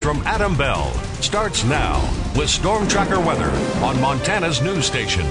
From Adam Bell starts now with Stormtracker weather on Montana's news station.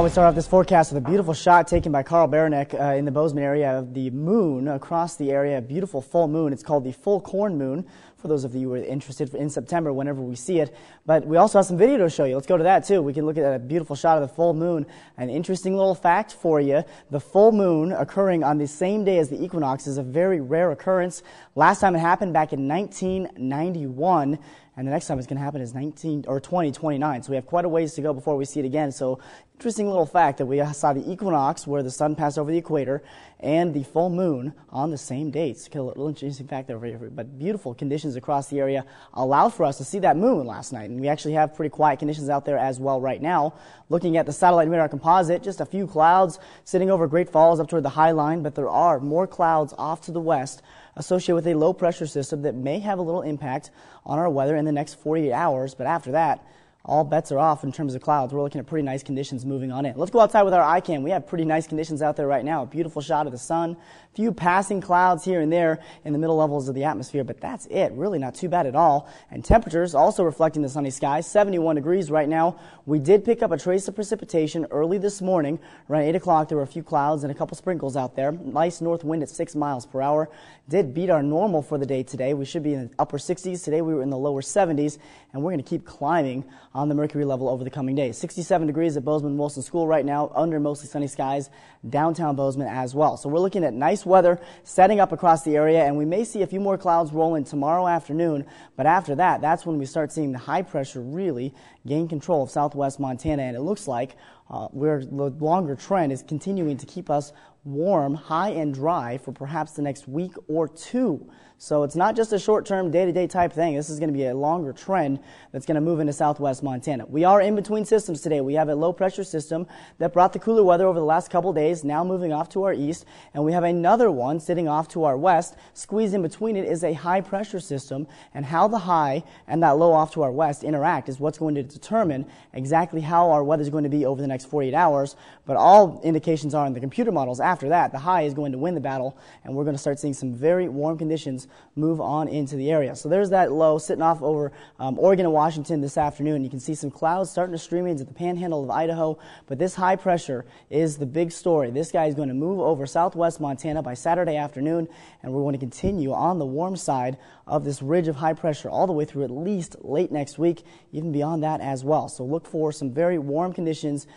We start off this forecast with a beautiful shot taken by Carl Baranek in the Bozeman area of the moon across the area. A beautiful full moon. It's called the full corn moon for those of you who are interested in September whenever we see it. But we also have some video to show you. Let's go to that too. We can look at a beautiful shot of the full moon. An interesting little fact for you. The full moon occurring on the same day as the equinox is a very rare occurrence. Last time it happened back in 1991. And the next time it's going to happen is 2029. So we have quite a ways to go before we see it again. So interesting little fact that we saw the equinox where the sun passed over the equator and the full moon on the same dates. A little interesting fact there for you. But beautiful conditions across the area allowed for us to see that moon last night. And we actually have pretty quiet conditions out there as well right now. Looking at the satellite radar composite, just a few clouds sitting over Great Falls up toward the high line. But there are more clouds off to the west associated with a low pressure system that may have a little impact on our weather in the next 48 hours. But after that, all bets are off in terms of clouds. We're looking at pretty nice conditions moving on in. Let's go outside with our iCam. We have pretty nice conditions out there right now. A beautiful shot of the sun. A few passing clouds here and there in the middle levels of the atmosphere, but that's it. Really not too bad at all. And temperatures also reflecting the sunny skies. 71 degrees right now. We did pick up a trace of precipitation early this morning. Around 8 o'clock, there were a few clouds and a couple sprinkles out there. Nice north wind at 6 miles per hour. Did beat our normal for the day today. We should be in the upper 60s. Today we were in the lower 70s, and we're going to keep climbing on the mercury level over the coming days. 67 degrees at Bozeman Wilson School right now, under mostly sunny skies, downtown Bozeman as well. So we're looking at nice weather setting up across the area, and we may see a few more clouds roll in tomorrow afternoon, but after that, that's when we start seeing the high pressure really gain control of southwest Montana, and it looks like the longer trend is continuing to keep us warm, high, and dry for perhaps the next week or two. So it's not just a short-term, day-to-day type thing. This is going to be a longer trend that's going to move into southwest Montana. We are in between systems today. We have a low-pressure system that brought the cooler weather over the last couple days, now moving off to our east, and we have another one sitting off to our west. Squeezed in between it is a high-pressure system, and how the high and that low off to our west interact is what's going to determine exactly how our weather is going to be over the next 48 hours. But all indications are in the computer models after that, the high is going to win the battle, and we're going to start seeing some very warm conditions move on into the area. So there's that low sitting off over Oregon and Washington this afternoon. You can see some clouds starting to stream into the panhandle of Idaho, but this high pressure is the big story. This guy is going to move over southwest Montana by Saturday afternoon, and we're going to continue on the warm side of this ridge of high pressure all the way through at least late next week, even beyond that as well. So look for some very warm conditions,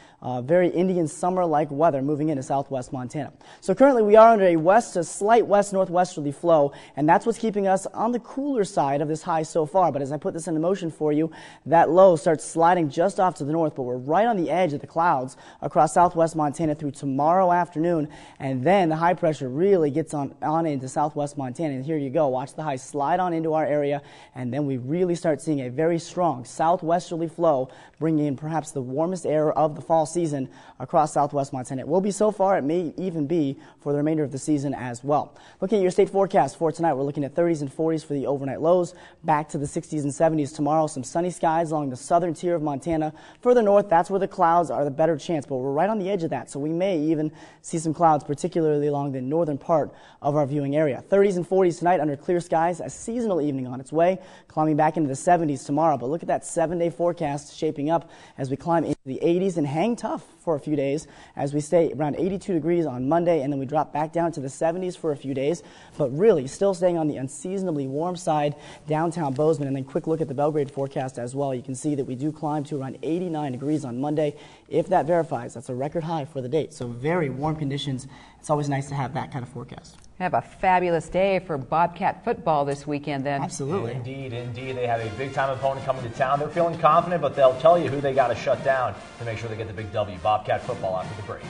very Indian summer-like weather moving into southwest Montana. So currently we are under a slight west-northwesterly flow, and that's what's keeping us on the cooler side of this high so far. But as I put this into motion for you, that low starts sliding just off to the north, but we're right on the edge of the clouds across southwest Montana through tomorrow afternoon, and then the high pressure really gets on into southwest Montana, and here you go. Watch the high slide on into our area, and then we really start seeing a very strong southwesterly flow, bringing in perhaps the warmest air of the fall season across southwest Montana. It will be so far. It may even be for the remainder of the season as well. Looking at your state forecast for tonight, we're looking at 30s and 40s for the overnight lows, back to the 60s and 70s tomorrow. Some sunny skies along the southern tier of Montana. Further north, that's where the clouds are the better chance, but we're right on the edge of that, so we may even see some clouds, particularly along the northern part of our viewing area. 30s and 40s tonight under clear skies, a seasonal evening on its way, climbing back into the 70s tomorrow. But look at that 7-day forecast shaping up as we climb into the 80s and hang tough for a few days as we stay around 82 degrees on Monday, and then we drop back down to the 70s for a few days, but really still staying on the unseasonably warm side downtown Bozeman. And then quick look at the Belgrade forecast as well. You can see that we do climb to around 89 degrees on Monday. If that verifies, that's a record high for the date. So very warm conditions. It's always nice to have that kind of forecast. Have a fabulous day for Bobcat football this weekend then. Absolutely. Indeed, indeed. They have a big-time opponent coming to town. They're feeling confident, but they'll tell you who they got to shut down to make sure they get the big W. Bobcat football after the break.